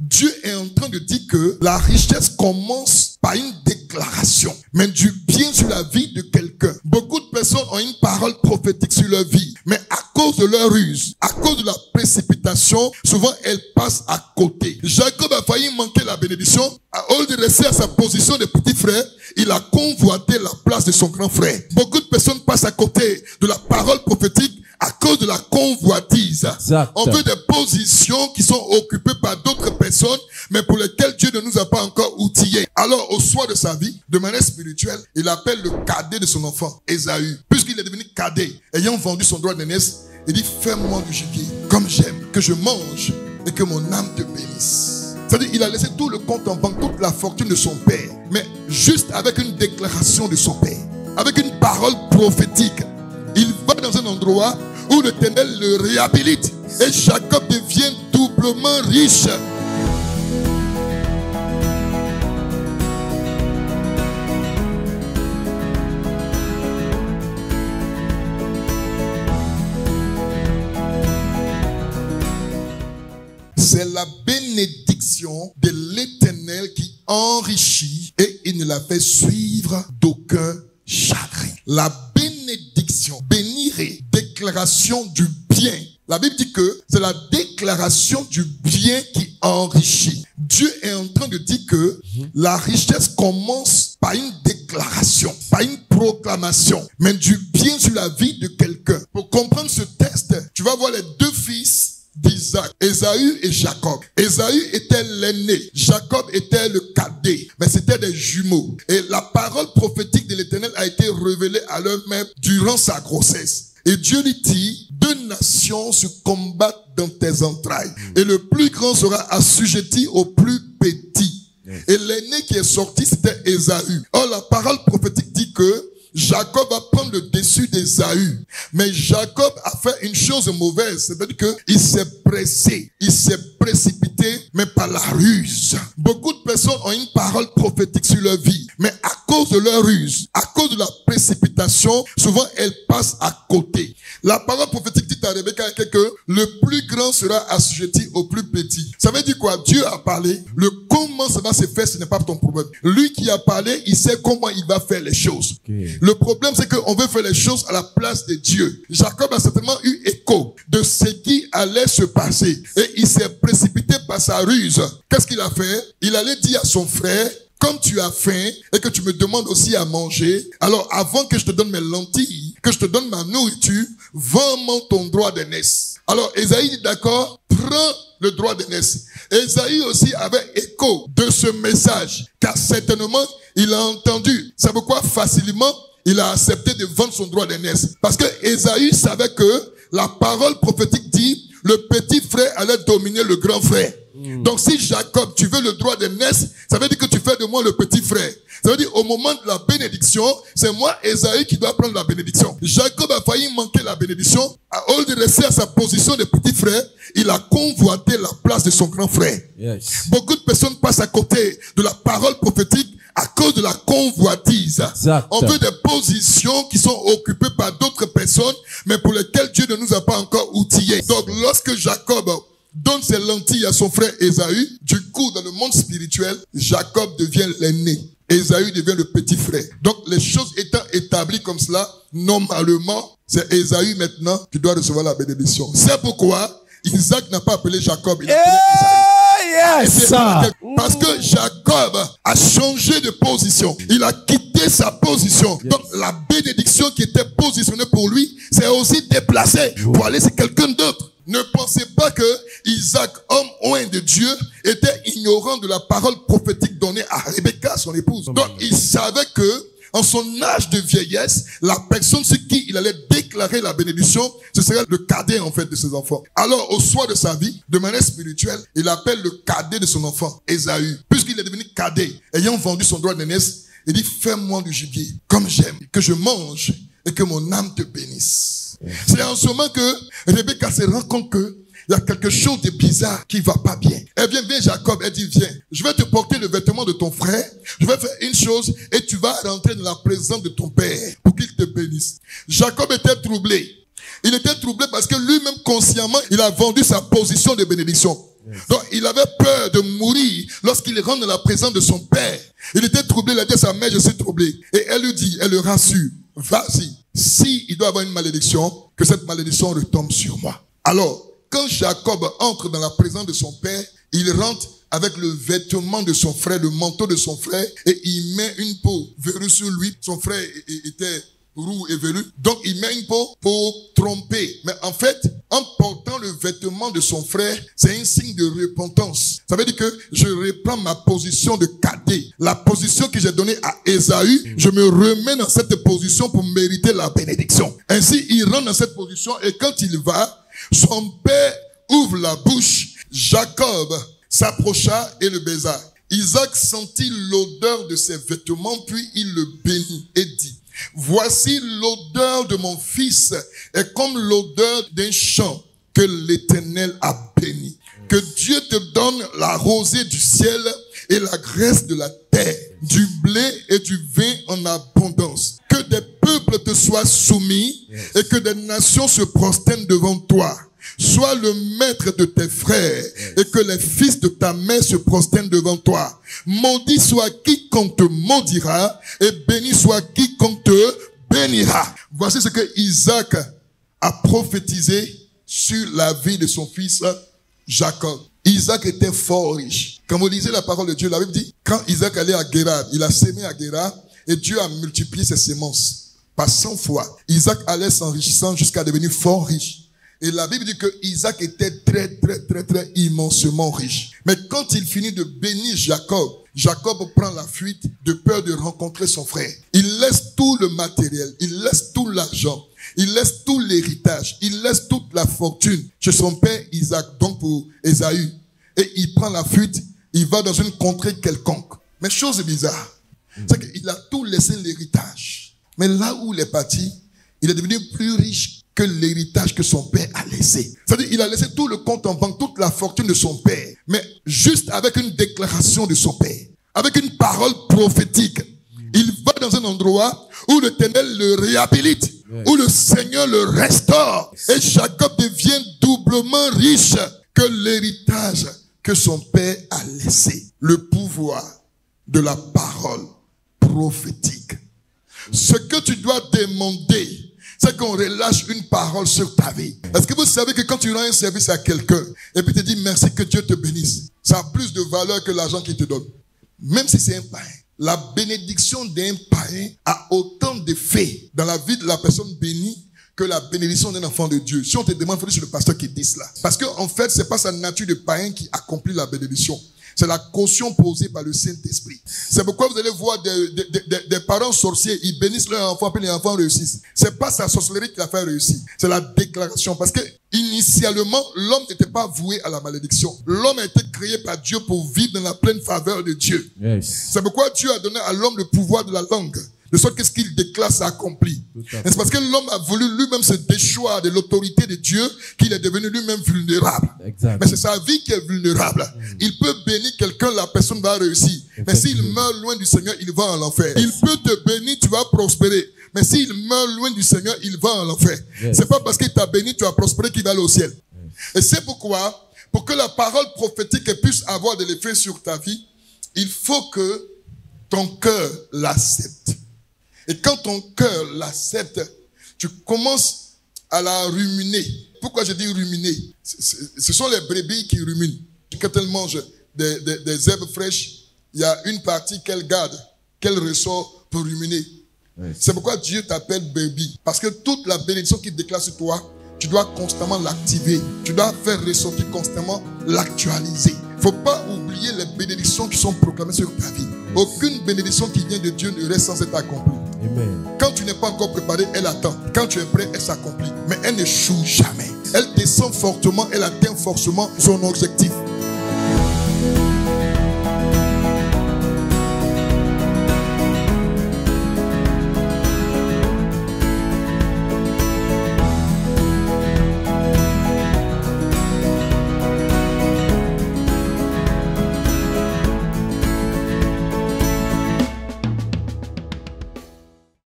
Dieu est en train de dire que la richesse commence par une déclaration, mais du bien sur la vie de quelqu'un. Beaucoup de personnes ont une parole prophétique sur leur vie, mais à cause de leur ruse, à cause de la précipitation, souvent elles passent à côté. Jacob a failli manquer la bénédiction. Au lieu de rester à sa position de petit frère, il a convoité la place de son grand frère. Beaucoup de personnes passent à côté de la parole prophétique à cause de la convoitise. Exact. On veut des positions qui sont occupées par d'autres personnes, mais pour lesquelles Dieu ne nous a pas encore outillés. Alors, au soir de sa vie, de manière spirituelle, il appelle le cadet de son enfant, Ésaü. Puisqu'il est devenu cadet, ayant vendu son droit d'aînesse, il dit, fais-moi du gibier, comme j'aime, que je mange et que mon âme te bénisse. C'est-à-dire, il a laissé tout le compte en banque, toute la fortune de son père, mais juste avec une déclaration de son père, avec une parole prophétique. Il va dans un endroit où l'Éternel le réhabilite et Jacob devient doublement riche. C'est la bénédiction de l'Éternel qui enrichit et il ne la fait suivre d'aucun chagrin. La bénédiction, bénir et déclaration du bien. La Bible dit que c'est la déclaration du bien qui enrichit. Dieu est en train de dire que la richesse commence par une déclaration, par une proclamation, mais du bien sur la vie de quelqu'un. Pour comprendre ce texte, tu vas voir les deux fils d'Isaac, Ésaü et Jacob. Ésaü était l'aîné, Jacob était le cadet, mais c'était des jumeaux. Et la parole prophétique de l'Éternel a été révélée à l'eux-mêmes durant sa grossesse. Et Dieu lui dit, deux nations se combattent dans tes entrailles. Et le plus grand sera assujetti au plus petit. Et l'aîné qui est sorti, c'était Ésaü. Or, la parole prophétique dit que Jacob va prendre le dessus d'Ésaü. Mais Jacob a fait une chose mauvaise. C'est-à-dire qu'il s'est pressé. Il s'est précipité, mais par la ruse. Beaucoup de personnes ont une parole prophétique sur leur vie. Mais à cause de leur ruse, à cause de la précipitation, souvent elles passent à côté. La parole prophétique dit à Rebecca que le plus grand sera assujetti au plus petit. Ça veut dire quoi? Dieu a parlé. Le comment ça va se faire, ce n'est pas ton problème. Lui qui a parlé, il sait comment il va faire les choses. Okay. Le problème, c'est qu'on veut faire les choses à la place de Dieu. Jacob a certainement eu écho de ce qui allait se passer. Et il s'est précipité par sa ruse. Qu'est-ce qu'il a fait? Il allait dire à son frère, comme tu as faim et que tu me demandes aussi à manger, alors avant que je te donne mes lentilles, que je te donne ma nourriture, vends-moi ton droit d'aînesse. Alors Ésaü dit d'accord, prends le droit d'aînesse. Ésaü aussi avait écho de ce message, car certainement il a entendu. C'est pourquoi facilement il a accepté de vendre son droit d'aînesse. Parce que Ésaü savait que la parole prophétique dit, le petit frère allait dominer le grand frère. Donc si Jacob, tu veux le droit d'aînesse, ça veut dire que tu fais de moi le petit frère. Ça veut dire au moment de la bénédiction, c'est moi, Ésaü, qui dois prendre la bénédiction. Jacob a failli manquer la bénédiction. Au lieu de rester à sa position de petit frère, il a convoité la place de son grand frère. Yes. Beaucoup de personnes passent à côté de la parole prophétique à cause de la convoitise. Exact. On veut des positions qui sont occupées par d'autres personnes, mais pour lesquelles Dieu ne nous a pas encore outillés. Donc lorsque Jacob donne ses lentilles à son frère Ésaü, du coup, dans le monde spirituel, Jacob devient l'aîné. Ésaü devient le petit frère. Donc, les choses étant établies comme cela, normalement, c'est Ésaü maintenant qui doit recevoir la bénédiction. C'est pourquoi Isaac n'a pas appelé Jacob, il a appelé Ésaü. Yes. Parce que Jacob a changé de position. Il a quitté sa position. Yes. Donc, la bénédiction qui était positionnée pour lui s'est aussi déplacée pour aller sur quelqu'un d'autre. Ne pensez pas que Isaac, homme oint de Dieu, était ignorant de la parole prophétique donnée à Rebecca, son épouse. Donc, il savait que, en son âge de vieillesse, la personne sur qui il allait déclarer la bénédiction, ce serait le cadet, en fait, de ses enfants. Alors, au soir de sa vie, de manière spirituelle, il appelle le cadet de son enfant, Ésaü. Puisqu'il est devenu cadet, ayant vendu son droit d'aînesse, il dit, fais-moi du gibier, comme j'aime, que je mange et que mon âme te bénisse. C'est en ce moment que Rebecca se rend compte que il y a quelque chose de bizarre qui va pas bien. Elle vient, Jacob, elle dit, viens, je vais te porter le vêtement de ton frère, je vais faire une chose et tu vas rentrer dans la présence de ton père pour qu'il te bénisse. Jacob était troublé. Il était troublé parce que lui-même consciemment, il a vendu sa position de bénédiction. Donc, il avait peur de mourir lorsqu'il rentre dans la présence de son père. Il était troublé, il a dit à sa mère, je suis troublé. Et elle lui dit, elle le rassure, vas-y. Si il doit avoir une malédiction, que cette malédiction retombe sur moi. Alors, quand Jacob entre dans la présence de son père, il rentre avec le vêtement de son frère, le manteau de son frère, et il met une peau verrue sur lui. Son frère était roux et velu. Donc, il met une peau pour tromper. Mais en fait, en portant le vêtement de son frère, c'est un signe de repentance. Ça veut dire que je reprends ma position de cadet. La position que j'ai donnée à Ésaü, je me remets dans cette position pour mériter la bénédiction. Ainsi, il rentre dans cette position et quand il va, son père ouvre la bouche. Jacob s'approcha et le baisa. Isaac sentit l'odeur de ses vêtements, puis il le bénit et dit, voici l'odeur de mon fils est comme l'odeur d'un champ que l'Éternel a béni. Que Dieu te donne la rosée du ciel et la graisse de la terre, du blé et du vin en abondance. Que des peuples te soient soumis et que des nations se prosternent devant toi. Sois le maître de tes frères et que les fils de ta mère se prosternent devant toi. Maudit soit quiconque te maudira et béni soit quiconque te bénira. Voici ce que Isaac a prophétisé sur la vie de son fils Jacob. Isaac était fort riche. Quand vous lisez la parole de Dieu, la Bible dit, quand Isaac allait à Guérar, il a sémé à Guérar et Dieu a multiplié ses semences par 100 fois. Isaac allait s'enrichissant jusqu'à devenir fort riche. Et la Bible dit que Isaac était très immensement riche. Mais quand il finit de bénir Jacob, Jacob prend la fuite de peur de rencontrer son frère. Il laisse tout le matériel, il laisse tout l'argent, il laisse tout l'héritage, il laisse toute la fortune chez son père Isaac, donc pour Ésaü. Et il prend la fuite, il va dans une contrée quelconque. Mais chose bizarre, c'est qu'il a tout laissé l'héritage. Mais là où il est parti, il est devenu plus riche que l'héritage que son père a laissé. C'est-à-dire, il a laissé tout le compte en banque, toute la fortune de son père, mais juste avec une déclaration de son père, avec une parole prophétique. Il va dans un endroit où l'Éternel le réhabilite, où le Seigneur le restaure. Et Jacob devient doublement riche que l'héritage que son père a laissé. Le pouvoir de la parole prophétique. Ce que tu dois demander, c'est qu'on relâche une parole sur ta vie. Est-ce que vous savez que quand tu rends un service à quelqu'un, et puis tu dis merci, que Dieu te bénisse, ça a plus de valeur que l'argent qu'il te donne. Même si c'est un païen. La bénédiction d'un païen a autant d'effet dans la vie de la personne bénie que la bénédiction d'un enfant de Dieu. Si on te demande, il faut dire c'est le pasteur qui dit cela. Parce qu'en fait, c'est pas sa nature de païen qui accomplit la bénédiction. C'est la caution posée par le Saint-Esprit. C'est pourquoi vous allez voir des parents sorciers, ils bénissent leur enfant, puis les enfants réussissent. C'est pas sa sorcellerie qui l'a fait réussir. C'est la déclaration. Parce que, initialement, l'homme n'était pas voué à la malédiction. L'homme a été créé par Dieu pour vivre dans la pleine faveur de Dieu. Yes. C'est pourquoi Dieu a donné à l'homme le pouvoir de la langue. De sorte que ce qu'il déclare s'accomplit. C'est parce que l'homme a voulu lui-même se déchoir de l'autorité de Dieu qu'il est devenu lui-même vulnérable. Exactement. Mais c'est sa vie qui est vulnérable. Il peut bénir quelqu'un, la personne va réussir. Mais s'il meurt loin du Seigneur, il va en enfer. Il peut te bénir, tu vas prospérer. Mais s'il meurt loin du Seigneur, il va en enfer. C'est pas parce qu'il t'a béni, tu vas prospérer qu'il va aller au ciel. Et c'est pourquoi, pour que la parole prophétique puisse avoir de l'effet sur ta vie, il faut que ton cœur l'accepte. Et quand ton cœur l'accepte, tu commences à la ruminer. Pourquoi je dis ruminer? Ce sont les brebis qui ruminent. Quand elles mangent des herbes fraîches, il y a une partie qu'elles gardent, qu'elles ressortent pour ruminer. Oui. C'est pourquoi Dieu t'appelle brebis. Parce que toute la bénédiction qu'il déclare sur toi, tu dois constamment l'activer. Tu dois faire ressortir constamment, l'actualiser. Il ne faut pas oublier les bénédictions qui sont proclamées sur ta vie. Aucune bénédiction qui vient de Dieu ne reste sans être accomplie. Amen. Quand tu n'es pas encore préparé, elle attend. Quand tu es prêt, elle s'accomplit. Mais elle n'échoue jamais. Elle descend fortement, elle atteint forcément son objectif.